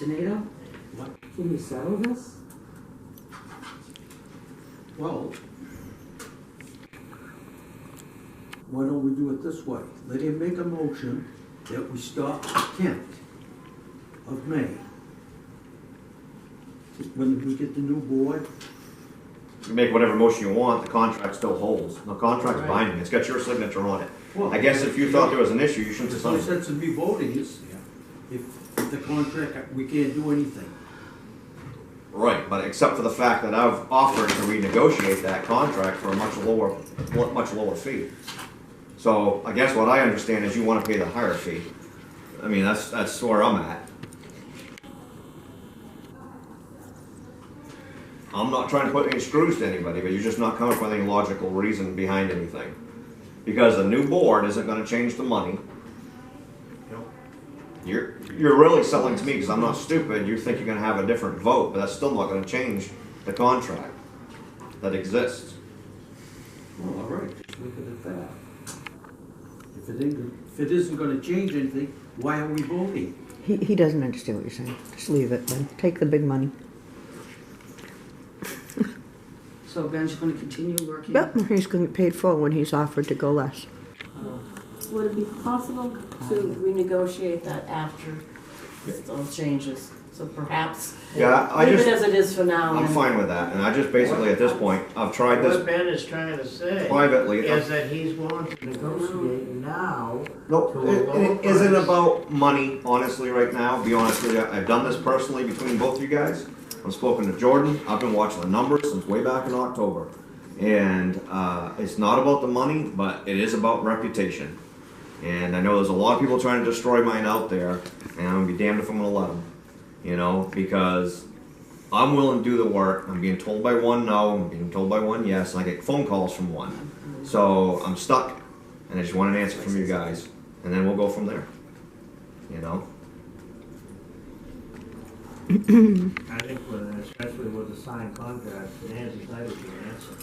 Mr. Nadeau, can you settle this? Well, why don't we do it this way? Let him make a motion that we stop the 10th of May. When we get the new board, You make whatever motion you want, the contract still holds. The contract's Right. binding, it's got your signature on it. well, I guess if you thought there was an issue, you shouldn't have there's no signed it. sense in me voting if the contract, we can't do anything. Right, but except for the fact that I've offered to renegotiate that contract for a much lower fee. So I guess what I understand is you wanna pay the higher fee. I mean, that's where I'm at. I'm not trying to put any screws to anybody, but you're just not coming up with any logical reason behind anything. Because the new board isn't gonna change the money. You're really selling to me, because I'm not stupid, you think you're gonna have a different vote, but that's still not gonna change the contract that exists. Well, all right, just look at it that. If it isn't gonna change anything, why are we voting? He doesn't understand what you're saying. Just leave it then. Take the big money. So Ben's gonna continue working? Yep, he's going to get paid full when he's offered to go less. Would it be possible to renegotiate that after those changes? So perhaps Yeah, leave it as it is for now. I'm and- fine with that, and I just basically, at this point, I've tried What this Ben is trying to say privately. is that he's willing to negotiate now. No, to a lower it isn't price. about money, honestly, right now, be honest with you. I've done this personally between both you guys. I've spoken to Jordan, I've been watching the numbers since way back in October. And, it's not about the money, but it is about reputation. And I know there's a lot of people trying to destroy mine out there, and I'm gonna be damned if I'm gonna let them. You know, because I'm willing to do the work, I'm being told by one no, I'm being told by one yes, and I get phone calls from one. So I'm stuck, and I just want an answer from you guys, and then we'll go from there. You know? I think especially with the signed contract, Nan's entitled to an answer.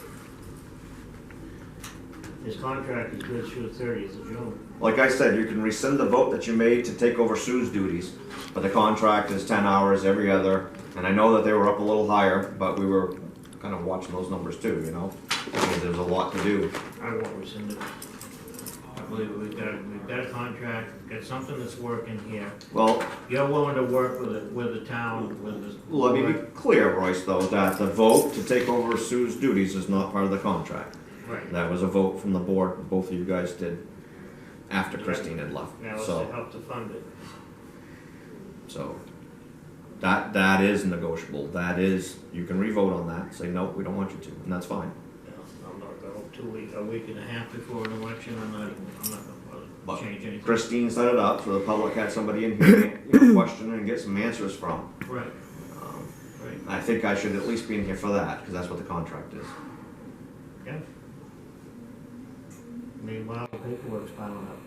His contract is good through the 30th of June. Like I said, you can rescind the vote that you made to take over Sue's duties, but the contract is 10 hours every other, and I know that they were up a little higher, but we were kind of watching those numbers too, you know? Because there's a lot to do. I won't rescind it. I believe we've got a contract, we've got something that's working here. Well, You're willing to work with the town, with the. let me be clear, Royce, though, that the vote to take over Sue's duties is not part of the contract. Right. That was a vote from the board, both of you guys did, after Christine had left. That was to So, help to fund it. that is negotiable. That is, you can re-vote on that, say, no, we don't want you to, and that's fine. I'm not gonna a week and a half before an election, I'm not But gonna change anything. Christine set it up so the public had somebody in here, you know, question and get some answers from. Right, Um, right, I think I should at least be in here for that, because that's what the contract is. yeah. Meanwhile, the paperwork's piling up.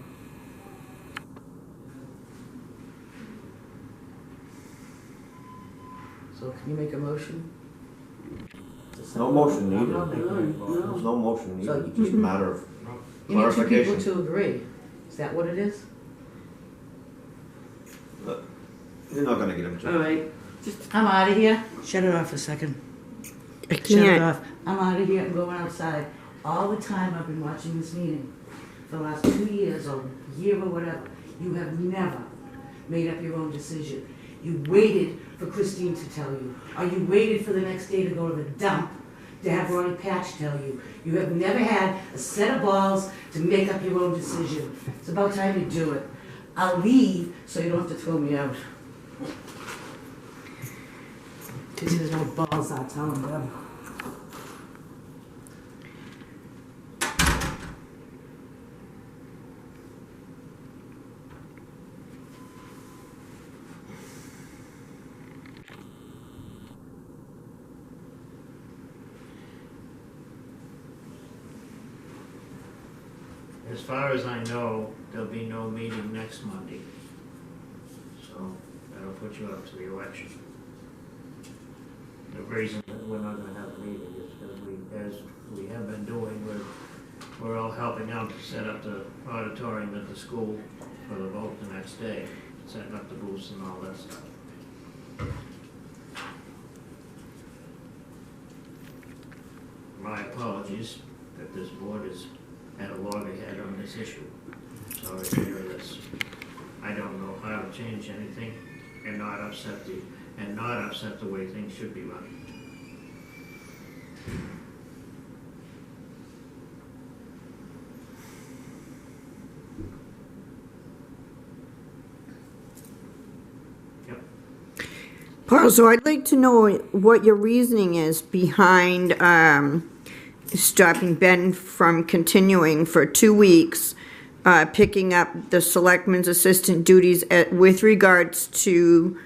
So can you make a motion? No motion I'm needed. not making any motions. There's no motion So needed, you- just a matter of You need two people clarification. to agree. Is that what it is? You're not gonna get them All to. right, I'm out of here. Shut it off a second. I Shut it can't. off. I'm out of here and going outside. All the time I've been watching this meeting, for the last 2 years or year or whatever, you have never made up your own decision. You waited for Christine to tell you, or you waited for the next day to go to the dump to have Ronnie Patch tell you. You have never had a set of balls to make up your own decision. It's about time you do it. I'll leave so you don't have to throw me out. Because there's no balls, I'll tell them. As far as I know, there'll be no meeting next Monday. So that'll put you up to the election. The reason that we're not gonna have a meeting is because as we have been doing, we're all helping out to set up the auditorium at the school for the vote the next day, setting up the booths and all that stuff. apologies that this board is at a loggerhead on this issue. Sorry to hear this. I don't know how to change anything and not upset the way things should be run. Paul, so I'd like to know what your reasoning is behind stopping Ben from continuing for 2 weeks, picking up the selectman's assistant duties with regards to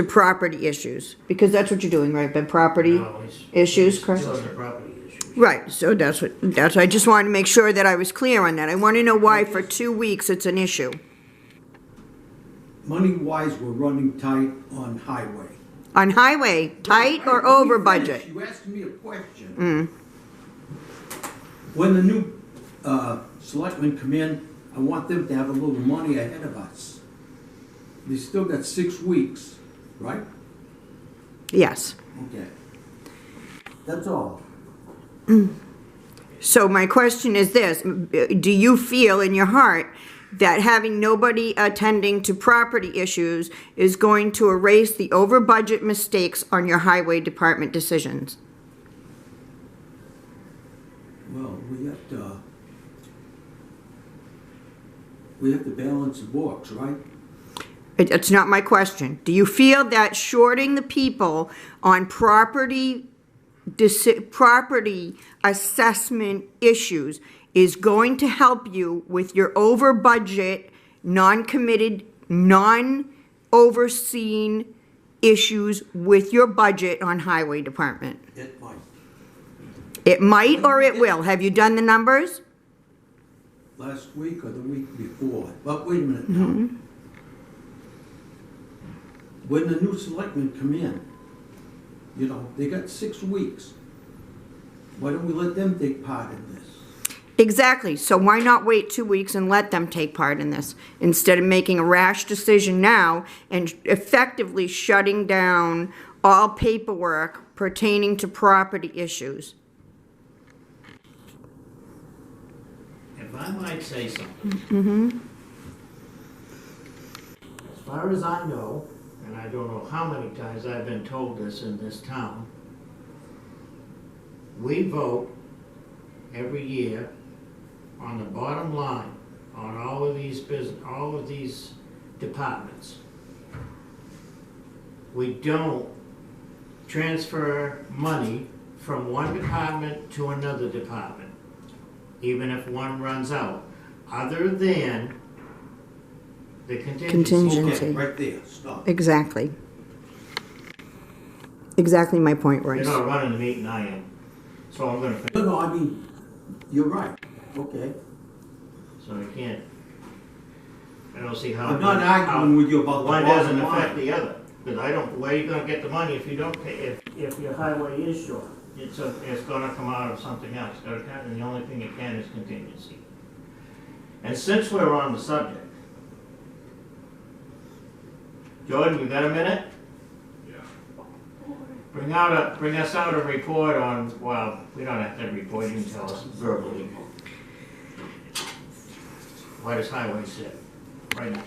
property issues. Because that's what you're doing, right, Ben? Property No, issues, he's correct? doing the property issues. Right, so that's I just wanted to make sure that I was clear on that. I want to know why for 2 weeks it's an issue. Money-wise, we're running tight on highway. On highway, tight or over budget? You asked me a question. When the new selectmen come in, I want them to have a little money ahead of us. They still got 6 weeks, right? Yes. Okay. That's all. So my question is this, do you feel in your heart that having nobody attending to property issues is going to erase the over-budget mistakes on your highway department decisions? Well, we have to balance the books, right? It's not my question. Do you feel that shorting the people on property assessment issues is going to help you with your over-budget, non-committed, non-overseen issues with your budget on highway department? It might. It might or it will. Have you done the numbers? Last week or the week before. But wait a minute now. When the new selectmen come in, you know, they got 6 weeks. Why don't we let them take part in this? Exactly. So why not wait 2 weeks and let them take part in this instead of making a rash decision now and effectively shutting down all paperwork pertaining to property issues? If I might say something. As far as I know, and I don't know how many times I've been told this in this town, we vote every year on the bottom line on all of these departments. We don't transfer money from one department to another department, even if one runs out, other than the contingency. Okay, right there, stop. Exactly. Exactly my point, You're Royce. not running the meeting, I am. So I'm gonna finish. No, I mean, you're right. Okay. So I can't, I don't see how. I'm not arguing with you about the one bottom doesn't affect line. the other. Because I don't, where are you gonna get the money if you don't pay, if your highway is short? It's gonna come out of something else, and the only thing it can is contingency. And since we're on the subject, Jordan, you got a minute? Yeah. Bring us out a report on, well, we don't have to have a report, you can tell us verbally. Why does highway sit right now?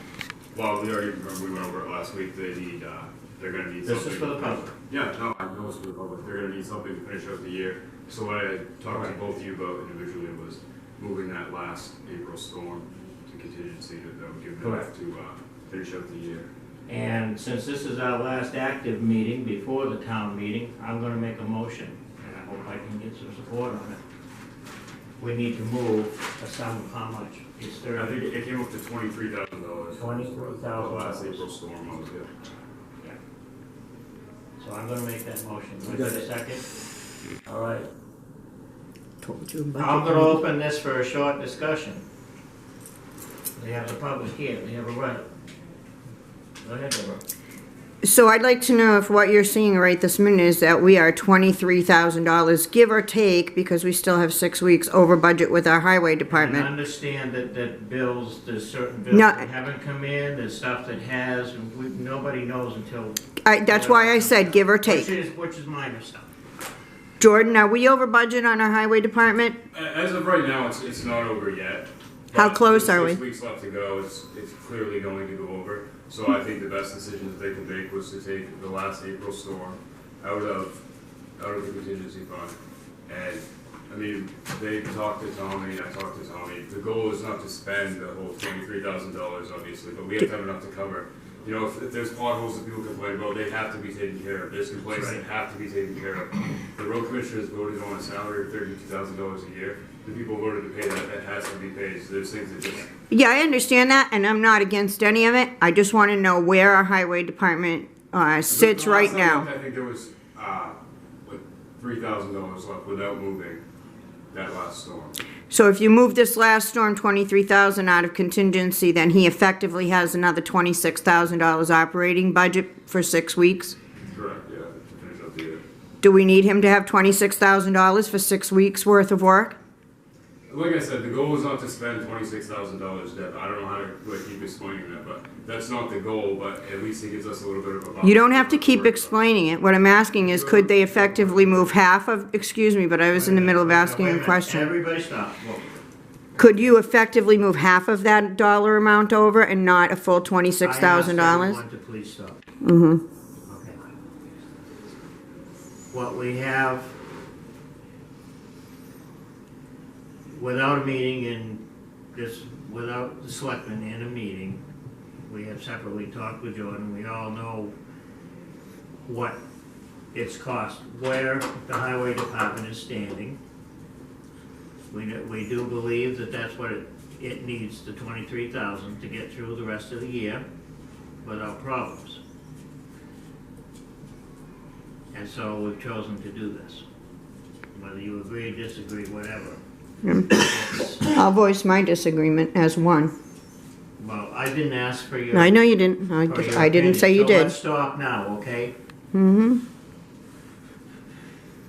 Well, we already, remember we went over it last week, they're gonna need something. This is for the public. Yeah, no, I know it's for the public, they're gonna need something to finish out the year. So what I talked to both of you about individually was moving that last April storm to contingency, that would give them enough to finish out the year. And since this is our last active meeting before the town meeting, I'm gonna make a motion, and I hope I can get some support on it. We need to move a sum of how much? It's I think 30. it came up to $23,000. $23,000. The last April storm was, yeah. Yeah. So I'm gonna make that motion. Do I Got get a it. second? All right. Told you about I'm it. gonna open this for a short discussion. They have the public here, they have a right. Go ahead, Deborah. So I'd like to know if what you're seeing right this minute is that we are $23,000, give or take, because we still have 6 weeks over budget with our highway I department. understand that bills, there's certain bills No. that haven't come in, there's stuff that has, and nobody knows until. That's why I said give or take. Which is minor stuff. Jordan, are we over budget on our highway department? As of right now, it's not over yet. How But close with are we? 6 weeks left to go, it's clearly going to go over. So I think the best decision that they could make was to take the last April storm out of the contingency fund. And, I mean, they talked to Tommy, I talked to Tommy. The goal is not to spend the whole $23,000, obviously, but we have to have enough to cover. You know, if there's potholes that people complain about, they have to be taken care of. There's complaints that have to be taken care of. The road commissioners voted on a salary of $32,000 a year. The people voted to pay that has to be paid. So there's things that just, Yeah, I understand that, and I'm not against any of it. I just want to know where our highway department sits The right last time now. I think there was, like $3,000 left without moving that last storm. So if you move this last storm, 23,000 out of contingency, then he effectively has another $26,000 operating budget for 6 weeks? Correct, yeah, to finish up the year. Do we need him to have $26,000 for 6 weeks worth of work? Like I said, the goal is not to spend $26,000, Deb. I don't know how to like, keep explaining that, but that's not the goal, but at least it gives us a little bit of a buffer. You don't have to keep explaining it. What I'm asking is, could they effectively move half of, excuse me, but I was in the middle of asking Wait a minute. question. Everybody stop. Whoa. Could you effectively move half of that dollar amount over and not a full I asked $26,000? everyone to please stop. Mm-hmm. Okay. What we have, without a meeting and just without the selectmen in a meeting, we have separately talked with Jordan. We all know what it's cost, where the highway department is standing. We do believe that that's what it needs, the 23,000, to get through the rest of the year without problems. And so we've chosen to do this. Whether you agree, disagree, whatever. I'll voice my disagreement as one. Well, I didn't ask for your. I know you didn't. for your I didn't opinion, say you so did. let's stop now, okay? Mm-hmm.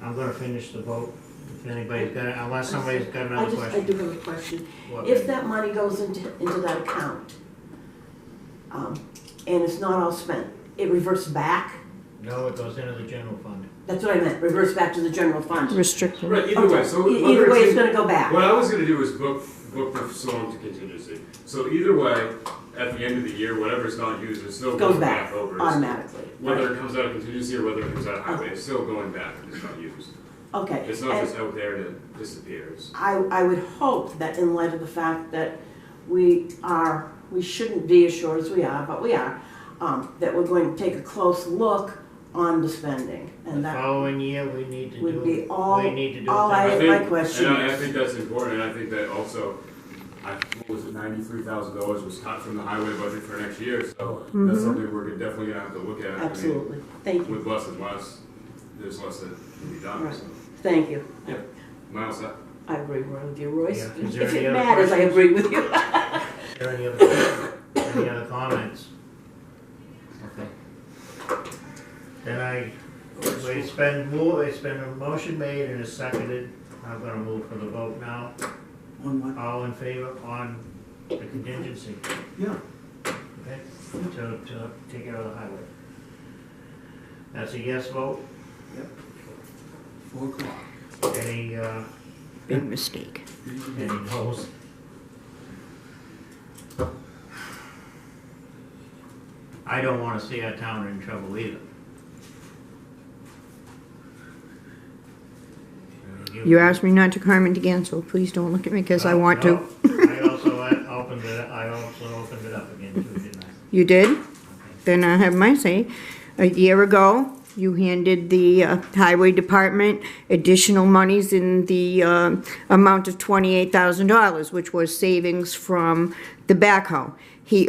I'm gonna finish the vote, if anybody's got, unless somebody's got another I question. do have a question. What? If that money goes into that account, and it's not all spent, it reverts back? No, it goes into the general fund. That's what I meant, reverts back to the general fund. Restricted. Right, either way, so. Either whether way, it's in- gonna go back. What I was gonna do is book the storm to contingency. So either way, at the end of the year, whatever's not used is still Goes going back back over. automatically. Whether it comes out of contingency or whether it comes out of highway, it's still going back if it's not used. Okay. It's not and just out there to disappear. It's- I would hope that in light of the fact that we shouldn't be as short as we are, but we are, that we're going to take a close look on the spending. The And that following year, we need to would be do, all, we need to do. all it. I, think- my question And I is. think that's important, and I think that also, what was it, $93,000 was cut from the highway budget for next year, so that's something we're definitely gonna have to look at. I mean, Absolutely. Thank you. with less and less, there's less that can be done, Right. so. Thank you. Miles, that? I agree with you, Royce. Yeah. Is there If any it other matters, I questions? agree with you. Are there any other comments? Okay. Then it's been a motion made and is seconded. I'm gonna move for the vote now. On what? All in favor on the contingency, Yeah. okay? To take it out of the highway. That's a yes vote. 4 o'clock. Any, Big mistake. any noes? I don't wanna see our town in trouble either. You asked me not to comment again, so please don't look at me because I want to. I also opened it up again too, didn't I? You did? Then I have my say. A year ago, you handed the highway department additional monies in the amount of $28,000, which was savings from the backhoe. He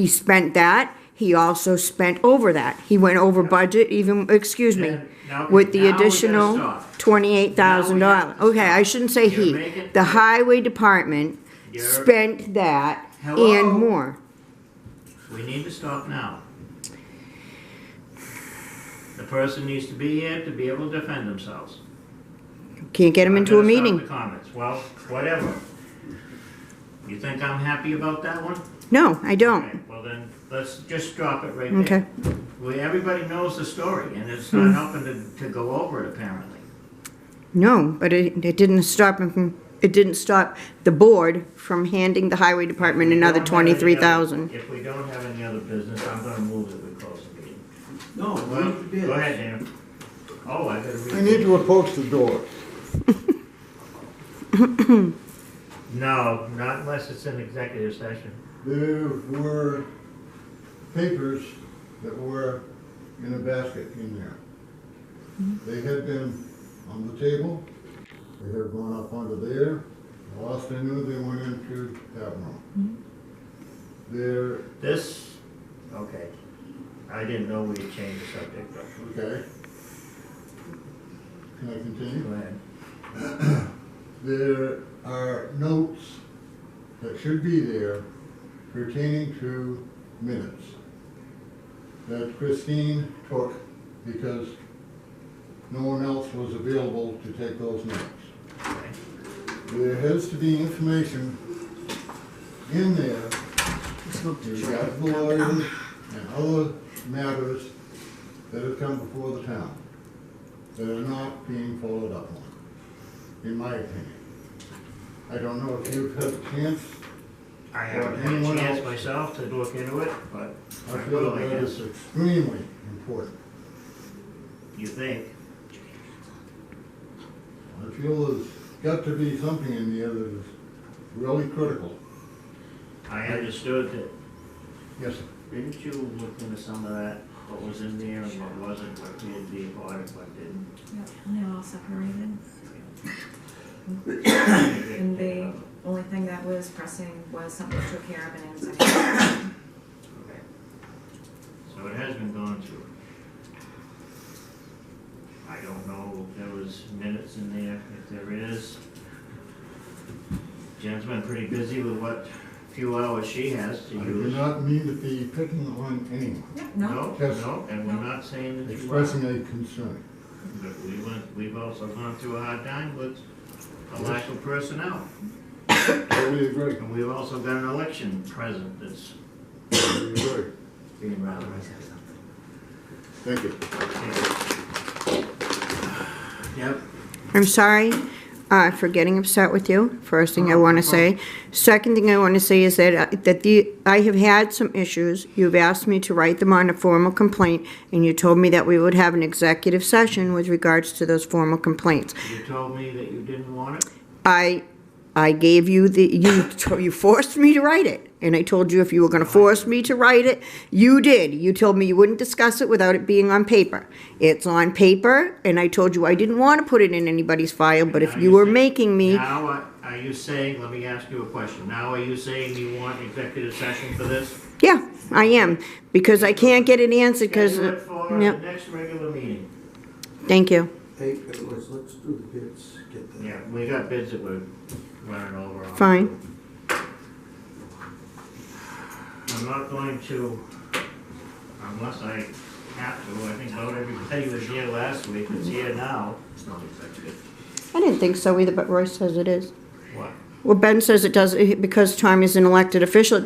spent that. He also spent over that. He went over budget even, excuse me, Then- now- with the now we gotta additional stop. $28,000. Now we have to Okay, I stop. shouldn't say You're he. making- The highway department You're- spent that Hello? and more. We need to stop now. The person needs to be here to be able to defend themselves. Can't get him I'm into a gonna stop meeting. the comments. Well, whatever. You think I'm happy about that one? No, I don't. Okay, well then, let's just drop it right Okay. there. Everybody knows the story, and it's not helping to go over it apparently. No, but it didn't stop him from, it didn't stop the board from handing the highway department another If we don't have any other- $23,000. If we don't have any other business, I'm gonna move that we close the meeting. No, Well, read the bids. go ahead, Dan. Oh, I gotta read. I need to approach the door. No, not unless it's an executive session. There were papers that were in a basket in there. They had been on the table, they had gone up onto there, the last I knew, they went into that room. There, This, okay, I didn't know we had changed the subject, but okay. Can I continue? go ahead. There are notes that should be there pertaining to minutes that Christine took because no one else was available to take those notes. Okay. There has to be information in there regarding the lawyers and other matters that have come before the town that are not being followed up on, in my opinion. I don't know if you've had a chance. I haven't had a Anyone chance else? myself to look into it, but I I feel will, I that guess. is extremely important. You think? I feel there's got to be something in there that is really critical. I understood that, Yes, sir. didn't you look into some of that, what was in there and what wasn't, what did be audit, what didn't? Yep, and they're all separated. And the only thing that was pressing was something we took care of in executive. Okay. So it has been gone through. I don't know if there was minutes in there, if there is. Jen's been pretty busy with what few hours she has to I do use. not mean to be picking on anyone, Yep, No, no, Yes. no, and we're not saying that you expressing are. a concern. But we've also gone through a hard time with a lack of personnel. Totally agree. And we've also got an election present that's Totally agree. being rather. Thank you. Yep. I'm sorry for getting upset with you, first thing I want to say. Second thing I want to say is that, I have had some issues. You've asked me to write them on a formal complaint, and you told me that we would have an executive session with regards to those formal complaints. You told me that you didn't want it. I gave you you forced me to write it, and I told you if you were gonna force me to write it, you did. You told me you wouldn't discuss it without it being on paper. It's on paper, and I told you I didn't wanna put it in anybody's file, but if Now you were saying- making me, Now, are you saying, let me ask you a question, now are you saying you want executive session for this? yeah, I am, because I can't get it answered, because, Schedule it for the yep, next regular meeting. thank you. Hey, let's do the bids, get the. Yeah, we got bids that we're running over on. Fine. I'm not going to, unless I have to, I think about everybody was here last week, it's here now. It's not executive. I didn't think so either, but Royce says it is. What? Well, Ben says it does, because Tom is an elected official,